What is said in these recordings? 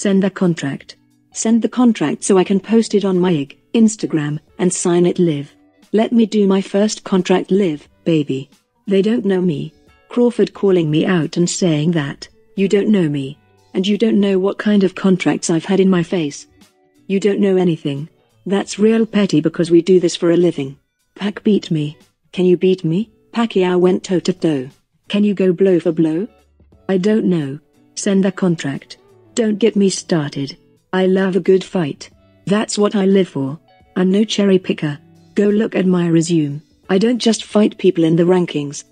Send the contract. Send the contract so I can post it on my Instagram and sign it live. Let me do my first contract live, baby. They don't know me. Crawford calling me out and saying that, you don't know me. And you don't know what kind of contracts I've had in my face. You don't know anything. That's real petty because we do this for a living. Pac beat me. Can you beat me? Pacquiao went toe-to-toe. Can you go blow for blow? I don't know. Send the contract. Don't get me started. I love a good fight. That's what I live for. I'm no cherry picker. Go look at my resume. I don't just fight people in the rankings.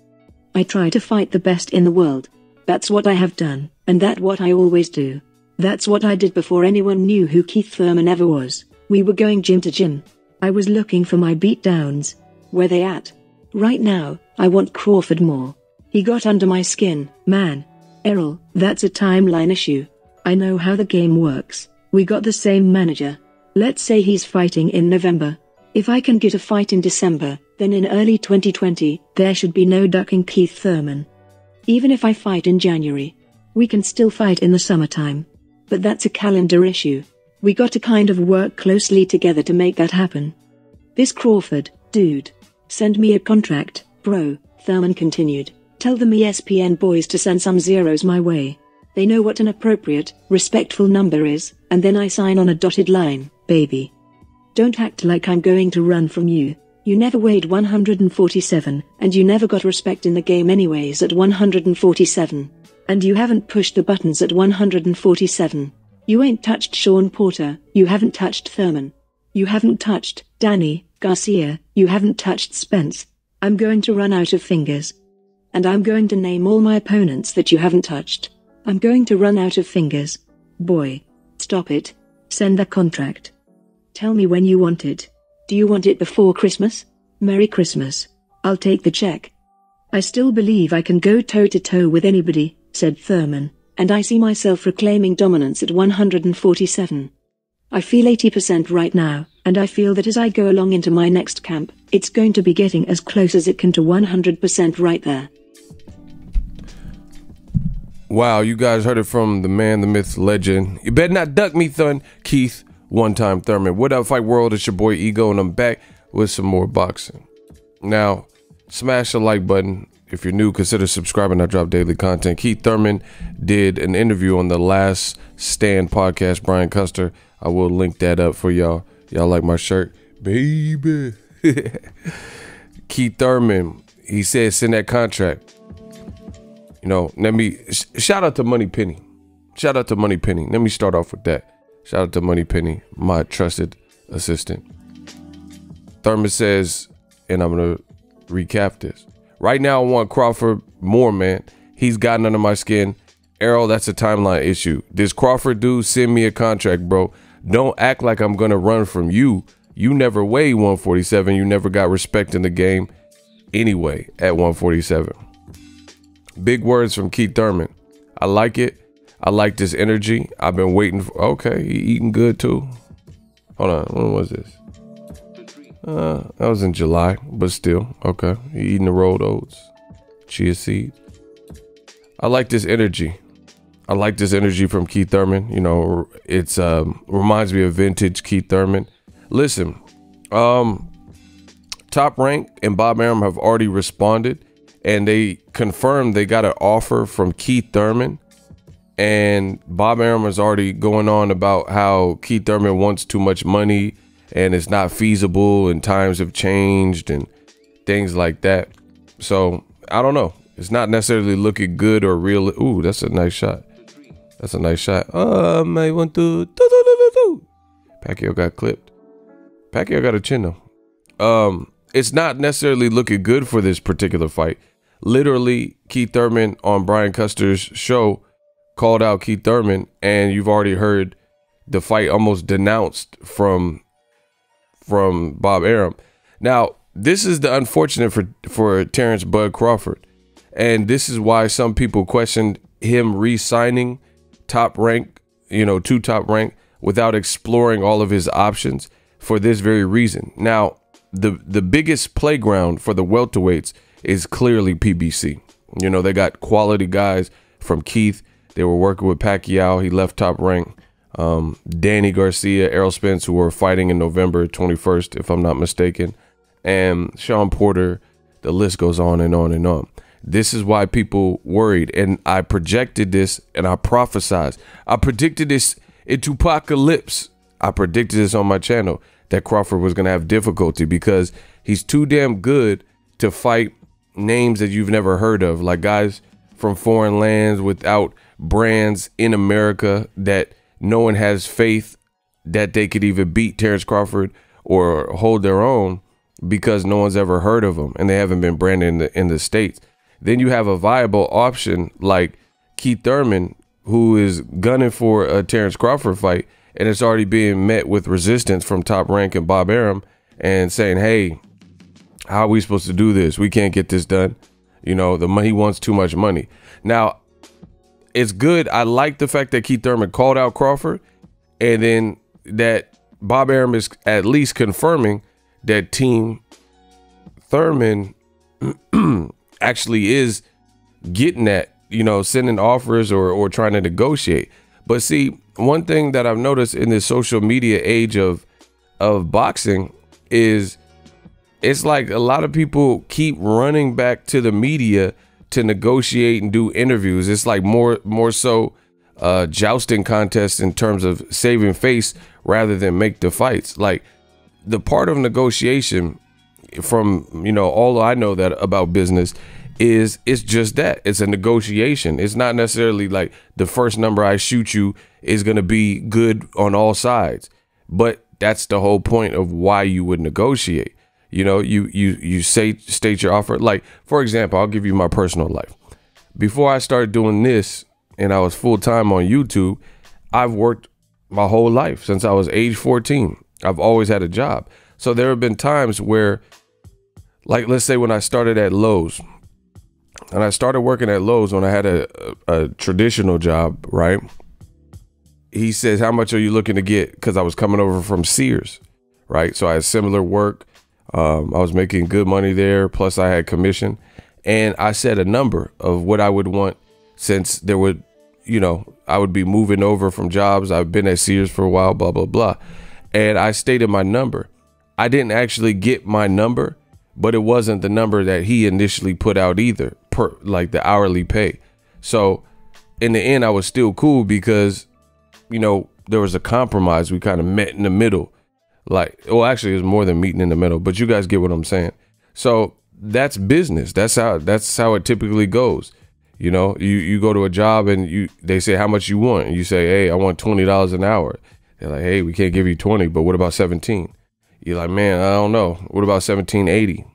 I try to fight the best in the world. That's what I have done, and that's what I always do. That's what I did before anyone knew who Keith Thurman ever was. We were going gym to gym. I was looking for my beatdowns. Where they at? Right now, I want Crawford more. He got under my skin, man. Errol, that's a timeline issue. I know how the game works. We got the same manager. Let's say he's fighting in November. If I can get a fight in December, then in early 2020, there should be no ducking Keith Thurman. Even if I fight in January, we can still fight in the summertime. But that's a calendar issue. We got to kind of work closely together to make that happen. This Crawford, dude. Send me a contract, bro, Thurman continued. Tell them ESPN boys to send some zeros my way. They know what an appropriate, respectful number is, and then I sign on a dotted line, baby. Don't act like I'm going to run from you. You never weighed 147, and you never got respect in the game anyways at 147. And you haven't pushed the buttons at 147. You ain't touched Sean Porter, you haven't touched Thurman. You haven't touched Danny Garcia, you haven't touched Spence. I'm going to run out of fingers. And I'm going to name all my opponents that you haven't touched. I'm going to run out of fingers. Boy. Stop it. Send the contract. Tell me when you want it. Do you want it before Christmas? Merry Christmas. I'll take the check. I still believe I can go toe-to-toe with anybody, said Thurman, and I see myself reclaiming dominance at 147. I feel 80% right now, and I feel that as I go along into my next camp, it's going to be getting as close as it can to 100% right there. Wow, you guys heard it from the man, the myth, legend. You better not duck me, Thun. Keith, one-time Thurman. What up, Fight World? It's your boy Ego, and I'm back with some more boxing. Now, smash the like button. If you're new, consider subscribing. I drop daily content. Keith Thurman did an interview on the Last Stand podcast, Brian Custer. I will link that up for y'all. Y'all like my shirt? Baby. Keith Thurman, he said send that contract. You know, let me shout out to Money Penny. Shout out to Money Penny. Let me start off with that. Shout out to Money Penny, my trusted assistant. Thurman says, and I'm going to recap this. Right now, I want Crawford more, man. He's gotten under my skin. Errol, that's a timeline issue. This Crawford dude, send me a contract, bro. Don't act like I'm going to run from you. You never weighed 147. You never got respect in the game anyway at 147. Big words from Keith Thurman. I like it. I like this energy. I've been waiting for. Okay, he eating good too. Hold on, when was this? That was in July, but still, okay. He eating the rolled oats, chia seed. I like this energy. I like this energy from Keith Thurman. You know, it's reminds me of vintage Keith Thurman. Listen, Top Rank and Bob Arum have already responded. And they confirmed they got an offer from Keith Thurman. And Bob Arum is already going on about how Keith Thurman wants too much money and it's not feasible and times have changed and things like that. So, I don't know. It's not necessarily looking good or real. Ooh, that's a nice shot. That's a nice shot. I want to. Pacquiao got clipped. Pacquiao got a chin though. It's not necessarily looking good for this particular fight. Literally, Keith Thurman on Brian Custer's show called out Keith Thurman, and you've already heard the fight almost denounced from Bob Arum. Now, this is the unfortunate for Terence Bud Crawford, and this is why some people questioned him re-signing Top Rank, to Top Rank without exploring all of his options for this very reason. Now, the biggest playground for the welterweights is clearly PBC. You know, they got quality guys from Keith. They were working with Pacquiao. He left Top Rank. Danny Garcia, Errol Spence, who were fighting in November 21st, if I'm not mistaken, and Sean Porter. The list goes on and on and on. This is why people worried, and I projected this and I prophesized. I predicted this into apocalypse. I predicted this on my channel that Crawford was going to have difficulty because he's too damn good to fight names that you've never heard of, like guys from foreign lands without brands in America that no one has faith that they could even beat Terence Crawford or hold their own because no one's ever heard of them and they haven't been branded in the States. Then you have a viable option like Keith Thurman, who is gunning for a Terence Crawford fight, and it's already being met with resistance from Top Rank and Bob Arum and saying, hey, how are we supposed to do this? We can't get this done. You know, the money wants too much money. Now, it's good. I like the fact that Keith Thurman called out Crawford, and then that Bob Arum is at least confirming that Team Thurman actually is getting at, you know, sending offers or trying to negotiate. But see, one thing that I've noticed in this social media age of boxing is it's like a lot of people keep running back to the media to negotiate and do interviews. It's like more so jousting contests in terms of saving face rather than make the fights. Like the part of negotiation, from, you know, all I know that about business, is it's just that. It's a negotiation. It's not necessarily like the first number I shoot you is going to be good on all sides. But that's the whole point of why you would negotiate. You know, you state your offer. Like, for example, I'll give you my personal life. Before I started doing this and I was full time on YouTube, I've worked my whole life since I was age 14. I've always had a job. So there have been times where, like, let's say when I started at Lowe's, and I started working at Lowe's when I had a traditional job, right? He says, how much are you looking to get? Because I was coming over from Sears, right? So I had similar work. I was making good money there. Plus I had commission. And I said a number of what I would want, since there would, you know, I would be moving over from jobs. I've been at Sears for a while, blah, blah, blah. And I stated my number. I didn't actually get my number, but it wasn't the number that he initially put out either, per like the hourly pay. So in the end, I was still cool because, you know, there was a compromise. We kind of met in the middle. Like, well, actually, it was more than meeting in the middle, but you guys get what I'm saying. So that's business. That's how it typically goes. You know, you go to a job and they say how much you want, and you say, hey, I want $20 an hour. They're like, hey, we can't give you 20, but what about 17? You're like, man, I don't know. What about 17.80?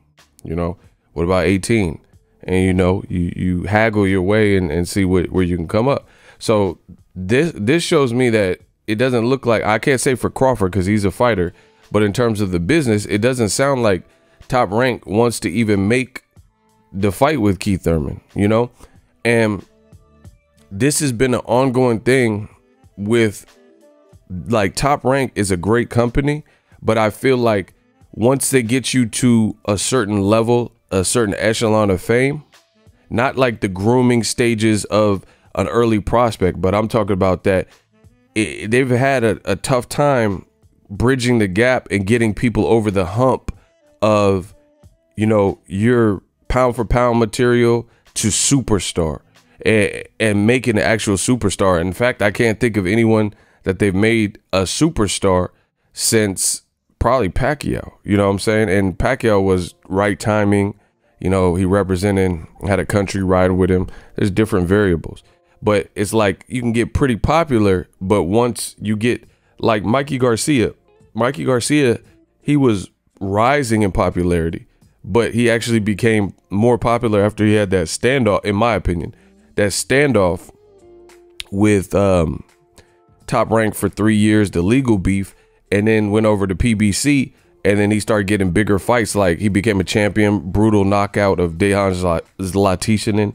You know, what about 18? And, you know, you haggle your way and see where you can come up. So this shows me that it doesn't look like, I can't say for Crawford because he's a fighter, but in terms of the business, it doesn't sound like Top Rank wants to even make the fight with Keith Thurman, you know? And this has been an ongoing thing with, like, Top Rank is a great company, but I feel like once they get you to a certain level, a certain echelon of fame, not like the grooming stages of an early prospect, but I'm talking about that they've had a tough time bridging the gap and getting people over the hump of, you know, your pound for pound material to superstar and making an actual superstar. In fact, I can't think of anyone that they've made a superstar since probably Pacquiao, you know what I'm saying? And Pacquiao was right timing, you know, he had a country ride with him. There's different variables, but it's like you can get pretty popular, but once you get like Mikey Garcia, he was rising in popularity, but he actually became more popular after he had that standoff, in my opinion, that standoff with Top Rank for 3 years, the legal beef, and then went over to PBC, and then he started getting bigger fights. Like he became a champion, brutal knockout of Dejan Zlaticanin.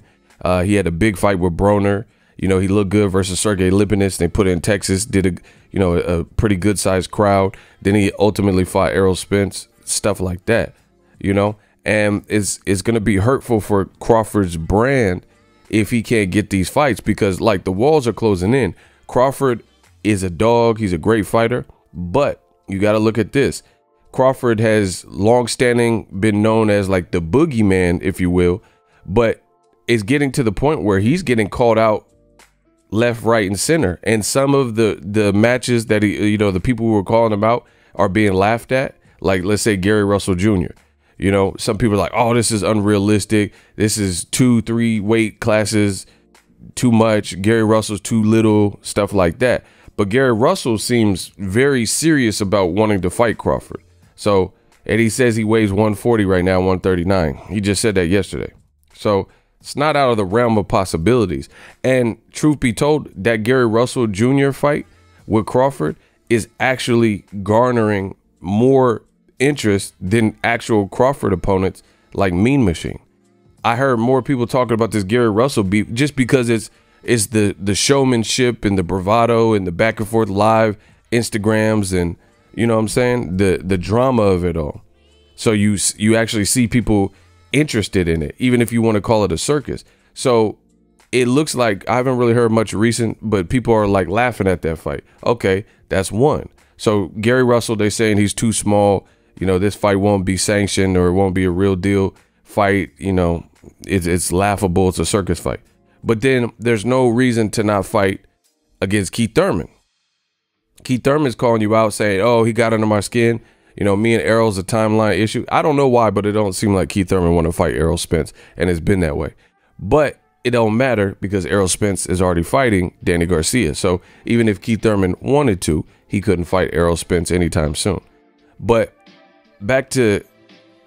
He had a big fight with Broner. You know, he looked good versus Sergey Lipinets. They put it in Texas, did a pretty good sized crowd. Then he ultimately fought Errol Spence, stuff like that, you know. And it's going to be hurtful for Crawford's brand if he can't get these fights, because like the walls are closing in. Crawford is a dog. He's a great fighter. But you got to look at this. Crawford has longstanding been known as like the boogeyman, if you will, but it's getting to the point where he's getting called out left, right, and center. And some of the matches that he, you know, the people who were calling him out are being laughed at. Like, let's say Gary Russell Jr. You know, some people are like, oh, this is unrealistic. This is 2-3 weight classes too much. Gary Russell's too little, stuff like that. But Gary Russell seems very serious about wanting to fight Crawford. So, and he says he weighs 140 right now, 139. He just said that yesterday. So it's not out of the realm of possibilities. And truth be told, that Gary Russell Jr. fight with Crawford is actually garnering more interest than actual Crawford opponents like Mean Machine. I heard more people talking about this Gary Russell beef just because it's the showmanship and the bravado and the back and forth live Instagrams and, you know what I'm saying, the drama of it all. So you actually see people interested in it, even if you want to call it a circus. So it looks like, I haven't really heard much recent, but people are like laughing at that fight. Okay, that's one. So Gary Russell, they're saying he's too small. You know, this fight won't be sanctioned or it won't be a real deal fight. You know, it's laughable. It's a circus fight. But then there's no reason to not fight against Keith Thurman. Keith Thurman's calling you out saying, oh, he got under my skin. You know, me and Errol's a timeline issue. I don't know why, but it don't seem like Keith Thurman want to fight Errol Spence, and it's been that way. But it don't matter because Errol Spence is already fighting Danny Garcia. So even if Keith Thurman wanted to, he couldn't fight Errol Spence anytime soon. But back to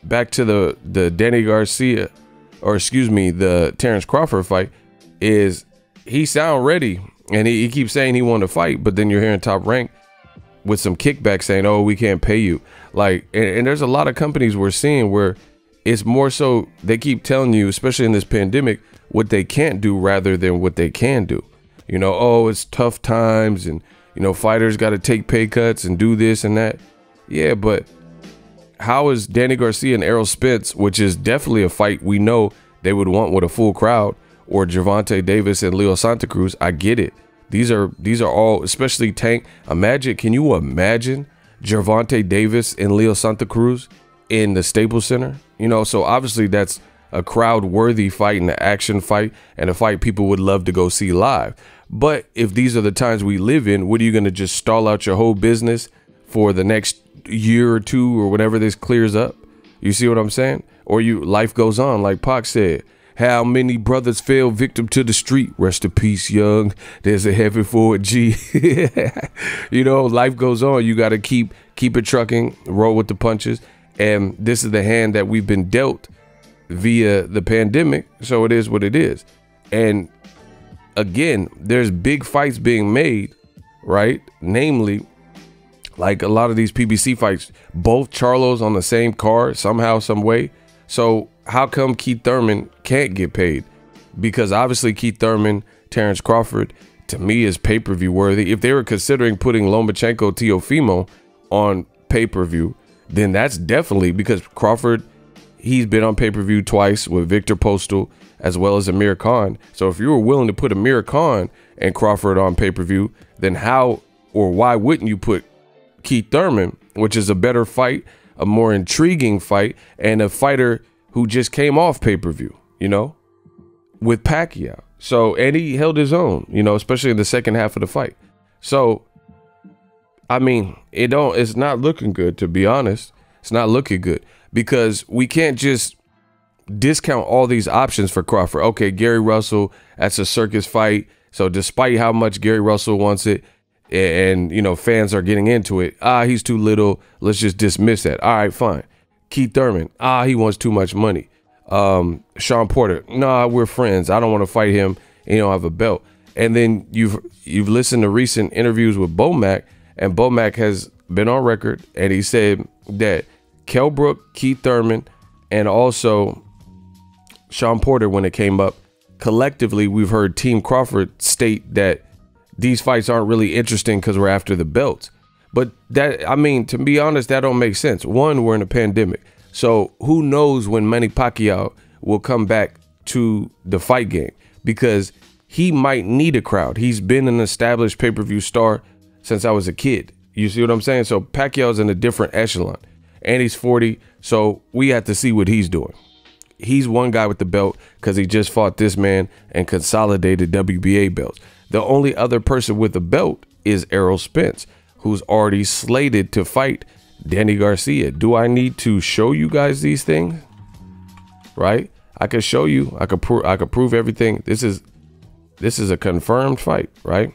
the Danny Garcia, or excuse me, the Terence Crawford fight, is he sound ready, and he keeps saying he wanted to fight, but then you're hearing Top Rank with some kickback saying, oh, we can't pay you. Like, and there's a lot of companies we're seeing where it's more so they keep telling you, especially in this pandemic, what they can't do rather than what they can do. You know, oh, it's tough times and, you know, fighters got to take pay cuts and do this and that. Yeah, but how is Danny Garcia and Errol Spence, which is definitely a fight we know they would want with a full crowd, or Gervonta Davis and Leo Santa Cruz? I get it. These are all, especially Tank. Can you imagine Gervonta Davis and Leo Santa Cruz in the Staples Center? You know, so obviously that's a crowd-worthy fight and an action fight and a fight people would love to go see live. But if these are the times we live in, what are you going to just stall out your whole business for the next year or two or whenever this clears up? You see what I'm saying? Or life goes on, like Pac said. How many brothers fell victim to the street? Rest in peace, young. There's a heaven for a G. You know, life goes on. You got to keep it trucking, roll with the punches. And this is the hand that we've been dealt via the pandemic. So it is what it is. And again, there's big fights being made, right? Namely, like a lot of these PBC fights, both Charlos on the same card somehow, some way. So how come Keith Thurman can't get paid? Because obviously Keith Thurman, Terence Crawford, to me, is pay-per-view worthy. If they were considering putting Lomachenko Teofimo on pay-per-view, then that's definitely, because Crawford, he's been on pay-per-view twice with Victor Postal as well as Amir Khan. So if you were willing to put Amir Khan and Crawford on pay-per-view, then how or why wouldn't you put Keith Thurman, which is a better fight, a more intriguing fight, and a fighter who just came off pay-per-view, you know, with Pacquiao. So, and he held his own, you know, especially in the second half of the fight. So, I mean, it's not looking good, to be honest. It's not looking good because we can't just discount all these options for Crawford. Okay, Gary Russell, that's a circus fight. So despite how much Gary Russell wants it, and, you know, fans are getting into it, he's too little, let's just dismiss that. All right, fine. Keith Thurman, he wants too much money. Sean Porter, nah, we're friends, I don't want to fight him, and he don't have a belt. And then you've listened to recent interviews with Bomac, and Bomac has been on record, and he said that Kell Brook, Keith Thurman, and also Sean Porter, when it came up, collectively, we've heard Team Crawford state that these fights aren't really interesting because we're after the belts. But that, I mean, to be honest, that don't make sense. One, we're in a pandemic. So who knows when Manny Pacquiao will come back to the fight game, because he might need a crowd. He's been an established pay-per-view star since I was a kid. You see what I'm saying? So Pacquiao's in a different echelon, and he's 40. So we have to see what he's doing. He's one guy with the belt because he just fought this man and consolidated WBA belts. The only other person with a belt is Errol Spence, who's already slated to fight Danny Garcia. Do I need to show you guys these things? Right? I could show you. I could prove everything. This is a confirmed fight, right?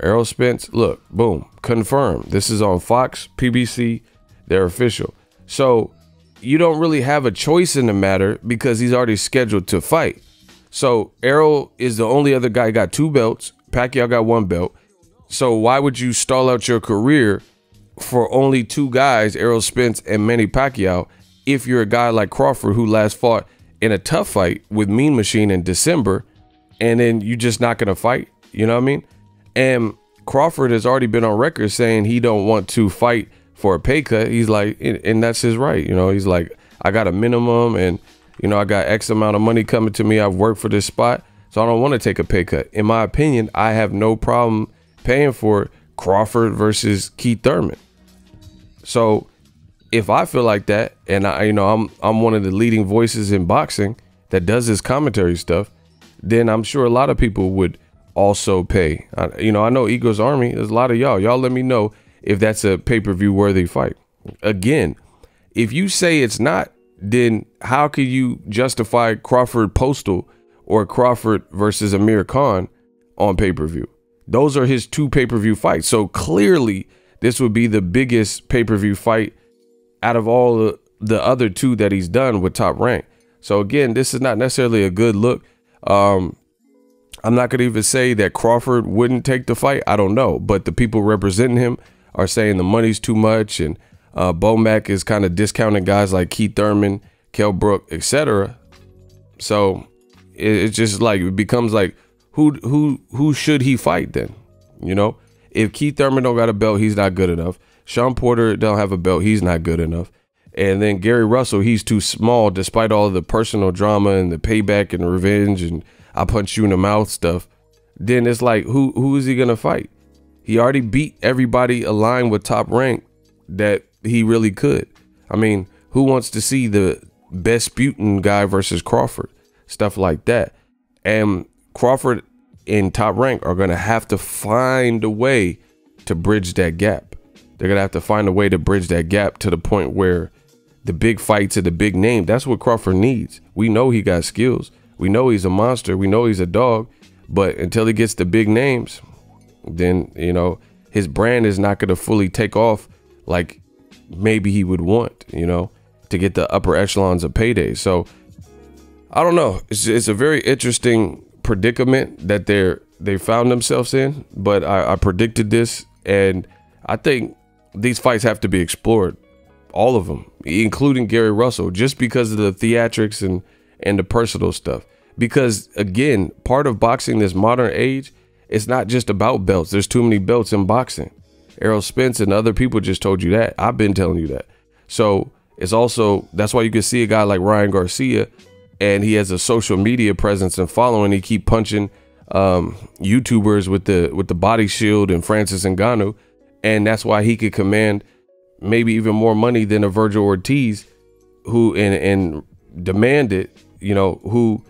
Errol Spence, look, boom, confirmed. This is on Fox, PBC, they're official. So you don't really have a choice in the matter because he's already scheduled to fight. So Errol is the only other guy who got 2 belts. Pacquiao got 1 belt. So why would you stall out your career for only 2 guys, Errol Spence and Manny Pacquiao, if you're a guy like Crawford who last fought in a tough fight with Mean Machine in December, and then you just not gonna fight? You know what I mean? And Crawford has already been on record saying he don't want to fight for a pay cut. He's like, and that's his right. You know, he's like, I got a minimum, and you know, I got X amount of money coming to me. I've worked for this spot, so I don't want to take a pay cut. In my opinion, I have no problem paying for Crawford versus Keith Thurman. So if I feel like that, and I'm one of the leading voices in boxing that does this commentary stuff, then I'm sure a lot of people would also pay. I know Eagles Army, there's a lot of y'all let me know if that's a pay-per-view worthy fight. Again, if you say it's not, then how could you justify Crawford Postal or Crawford versus Amir Khan on pay-per-view? Those are his 2 pay-per-view fights. So clearly this would be the biggest pay-per-view fight out of all the other 2 that he's done with Top Rank. So again, this is not necessarily a good look. I'm not going to even say that Crawford wouldn't take the fight. I don't know. But the people representing him are saying the money's too much. And Bomac is kind of discounting guys like Keith Thurman, Kell Brook, etc. So it's just like, it becomes like, who should he fight then? You know, if Keith Thurman don't got a belt, he's not good enough. Sean Porter don't have a belt, he's not good enough. And then Gary Russell, he's too small despite all of the personal drama and the payback and revenge and I punch you in the mouth stuff. Then it's like, who is he gonna fight? He already beat everybody aligned with Top Rank that he really could. I mean, who wants to see the Besputin guy versus Crawford? Stuff like that. And Crawford and Top Rank are gonna have to find a way to bridge that gap. They're gonna have to find a way to bridge that gap to the point where the big fights are the big name. That's what Crawford needs. We know he got skills. We know he's a monster. We know he's a dog. But until he gets the big names, then, you know, his brand is not going to fully take off like maybe he would want, you know, to get the upper echelons of payday. So I don't know. It's a very interesting predicament that they found themselves in. But I predicted this, and I think these fights have to be explored. All of them, including Gary Russell, just because of the theatrics and the personal stuff. Because again, part of boxing this modern age, it's not just about belts. There's too many belts in boxing. Errol Spence and other people just told you that. I've been telling you that. So it's also, that's why you can see a guy like Ryan Garcia, and he has a social media presence and following. He keep punching YouTubers with the body shield and Francis Ngannou, and that's why he could command maybe even more money than a Virgil Ortiz, who and demand it, you know, who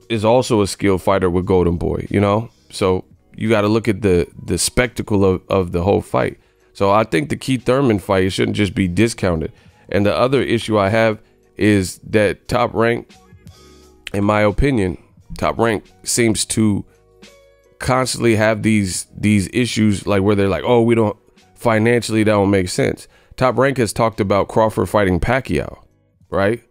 is also a skilled fighter with Golden Boy, you know. So you got to look at the spectacle of the whole fight. So I think the Keith Thurman fight, it shouldn't just be discounted. And the other issue I have is that Top Rank, in my opinion, Top Rank seems to constantly have these issues, like where they're like, oh, we don't, financially that don't make sense. Top Rank has talked about Crawford fighting Pacquiao, right?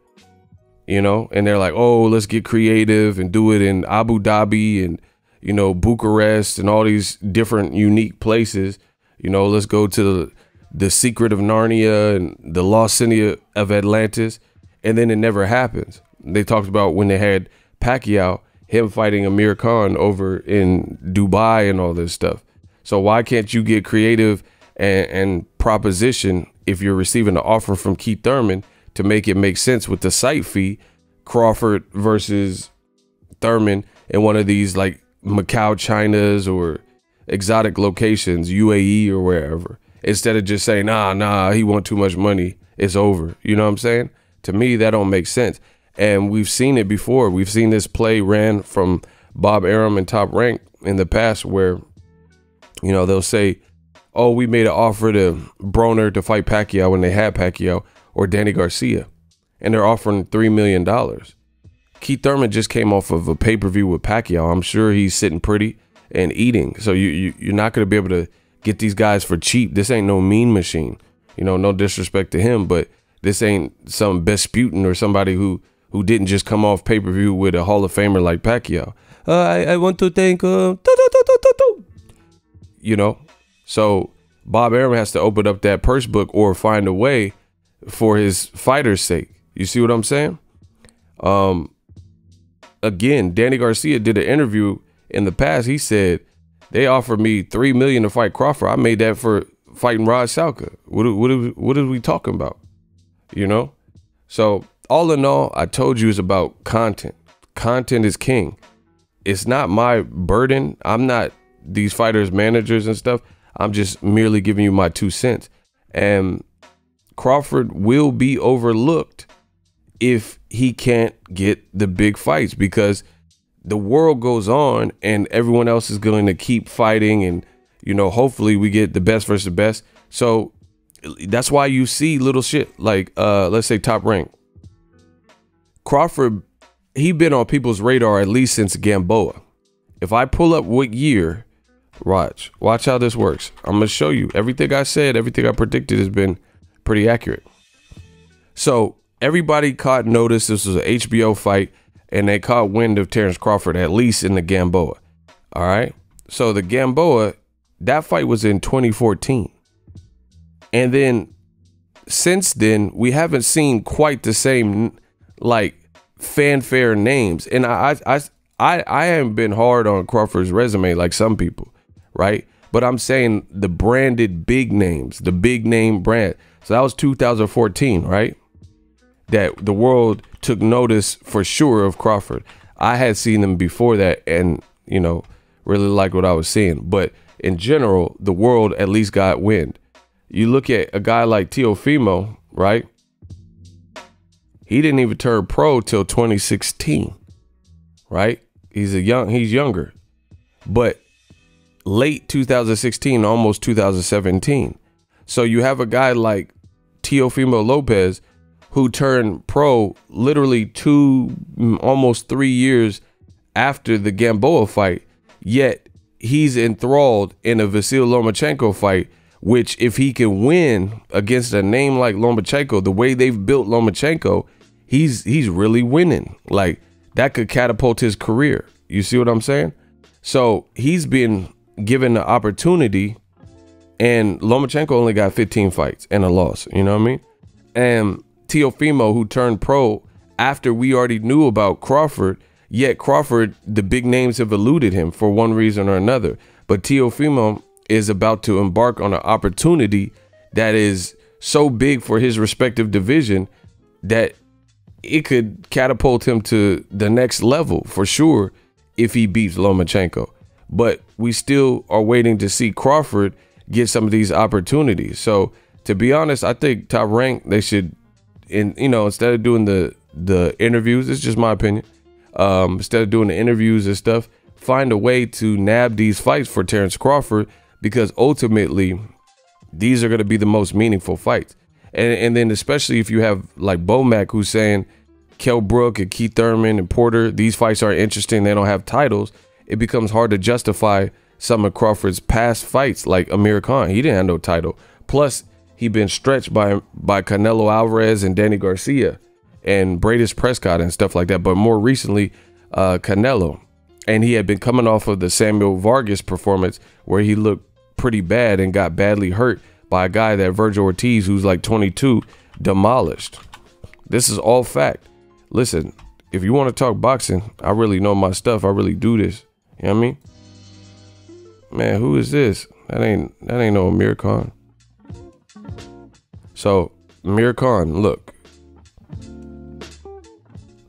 You know, and they're like, oh, let's get creative and do it in Abu Dhabi and, you know, Bucharest and all these different unique places. You know, let's go to the secret of Narnia and the lost city of Atlantis. And then it never happens. They talked about when they had Pacquiao, him fighting Amir Khan over in Dubai and all this stuff. So why can't you get creative and proposition if you're receiving an offer from Keith Thurman to make it make sense with the site fee? Crawford versus Thurman in one of these like Macau Chinas or exotic locations, UAE or wherever, instead of just saying, nah, he want too much money, it's over. You know what I'm saying? To me, that don't make sense. And we've seen it before. We've seen this play ran from Bob Arum and Top Rank in the past where, you know, they'll say, oh, we made an offer to Broner to fight Pacquiao when they had Pacquiao, or Danny Garcia, and they're offering $3 million. Keith Thurman just came off of a pay-per-view with Pacquiao. I'm sure he's sitting pretty and eating. So you're not going to be able to get these guys for cheap. This ain't no mean machine. You know, no disrespect to him, but this ain't some Vesputin or somebody who didn't just come off pay-per-view with a Hall of Famer like Pacquiao. I want to thank, you know. So Bob Arum has to open up that purse book or find a way for his fighter's sake. You see what I'm saying? Again, Danny Garcia did an interview in the past. He said, they offered me $3 million to fight Crawford. I made that for fighting Rod Salka. What are we talking about? You know? So all in all, I told you it's about content. Content is king. It's not my burden. I'm not these fighters' managers and stuff. I'm just merely giving you my 2 cents. And Crawford will be overlooked if he can't get the big fights, because the world goes on and everyone else is going to keep fighting. And, you know, hopefully we get the best versus the best. So that's why you see little shit like, let's say Top Rank. Crawford, he been on people's radar at least since Gamboa. If I pull up what year, watch how this works. I'm going to show you everything I said, everything I predicted has been pretty accurate. So everybody caught notice this was an HBO fight, and they caught wind of Terence Crawford, at least in the Gamboa. All right. So the Gamboa, that fight was in 2014. And then since then, we haven't seen quite the same like fanfare names. And I haven't been hard on Crawford's resume like some people, right? But I'm saying the branded big names, the big name brand. So that was 2014, right? That the world took notice for sure of Crawford. I had seen him before that and, you know, really liked what I was seeing. But in general, the world at least got wind. You look at a guy like Teofimo, right? He didn't even turn pro till 2016, right? He's younger. But late 2016, almost 2017. So you have a guy like Teofimo Lopez who turned pro literally almost 3 years after the Gamboa fight, yet he's enthralled in a Vasyl Lomachenko fight, which if he can win against a name like Lomachenko, the way they've built Lomachenko, he's really winning. Like, that could catapult his career. You see what I'm saying? So he's been given the opportunity, and Lomachenko only got 15 fights and a loss. You know what I mean? And Teofimo, who turned pro after we already knew about Crawford, yet Crawford, the big names have eluded him for one reason or another. But Teofimo is about to embark on an opportunity that is so big for his respective division that it could catapult him to the next level for sure if he beats Lomachenko. But we still are waiting to see Crawford get some of these opportunities. So to be honest, I think Top Rank, they should, instead of doing the interviews, it's just my opinion, instead of doing the interviews and stuff, find a way to nab these fights for Terence Crawford, because ultimately these are going to be the most meaningful fights. And then especially if you have like Bomac, who's saying Kell Brook and Keith Thurman and Porter, these fights are interesting, they don't have titles, it becomes hard to justify some of Crawford's past fights, like Amir Khan. He didn't have no title. Plus, he been stretched by Canelo Alvarez and Danny Garcia and Bradis Prescott and stuff like that. But more recently, Canelo. And he had been coming off of the Samuel Vargas performance where he looked pretty bad and got badly hurt by a guy that Virgil Ortiz, who's like 22, demolished. This is all fact. Listen, if you want to talk boxing, I really know my stuff. I really do this. You know what I mean? Man, who is this? That ain't no Amir Khan. So, Amir Khan, look.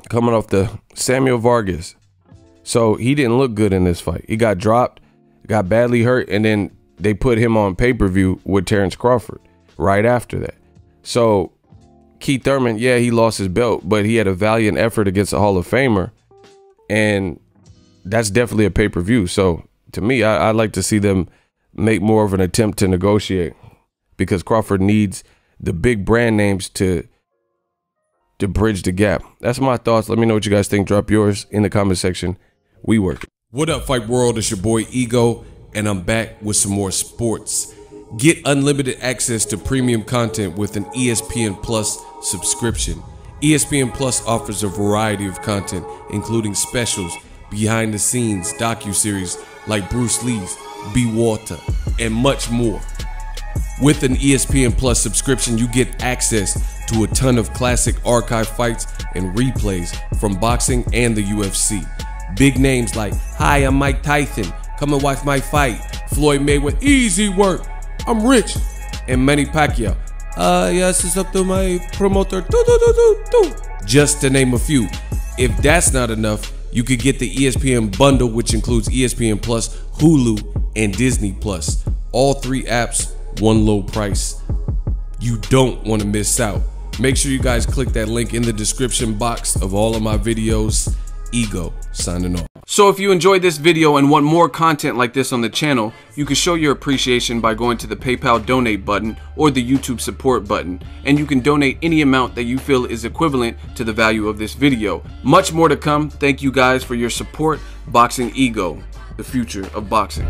Coming off the Samuel Vargas. So, he didn't look good in this fight. He got dropped. got badly hurt, and then they put him on pay-per-view with Terence Crawford right after that. So Keith Thurman, yeah, he lost his belt, but he had a valiant effort against a Hall of Famer, and that's definitely a pay-per-view. So to me, I'd like to see them make more of an attempt to negotiate, because Crawford needs the big brand names to bridge the gap. That's my thoughts. Let me know what you guys think. Drop yours in the comment section. We work. What up, Fight World? It's your boy Ego, and I'm back with some more sports. Get unlimited access to premium content with an ESPN Plus subscription. ESPN Plus offers a variety of content, including specials, behind the scenes, docuseries like Bruce Lee's Be Wante, and much more. With an ESPN Plus subscription, you get access to a ton of classic archive fights and replays from boxing and the UFC. Big names like, "Hi, I'm Mike Tyson. Come and watch my fight." Floyd Mayweather, "Easy work. I'm rich." And Manny Pacquiao, "Yes, it's up to my promoter. Just to name a few. If that's not enough, you could get the ESPN bundle, which includes ESPN Plus, Hulu, and Disney Plus. All 3 apps, one low price. You don't want to miss out. Make sure you guys click that link in the description box of all of my videos. Ego signing off. So if you enjoyed this video and want more content like this on the channel, you can show your appreciation by going to the PayPal donate button or the YouTube support button, and you can donate any amount that you feel is equivalent to the value of this video. Much more to come. Thank you guys for your support. Boxing Ego, the future of boxing.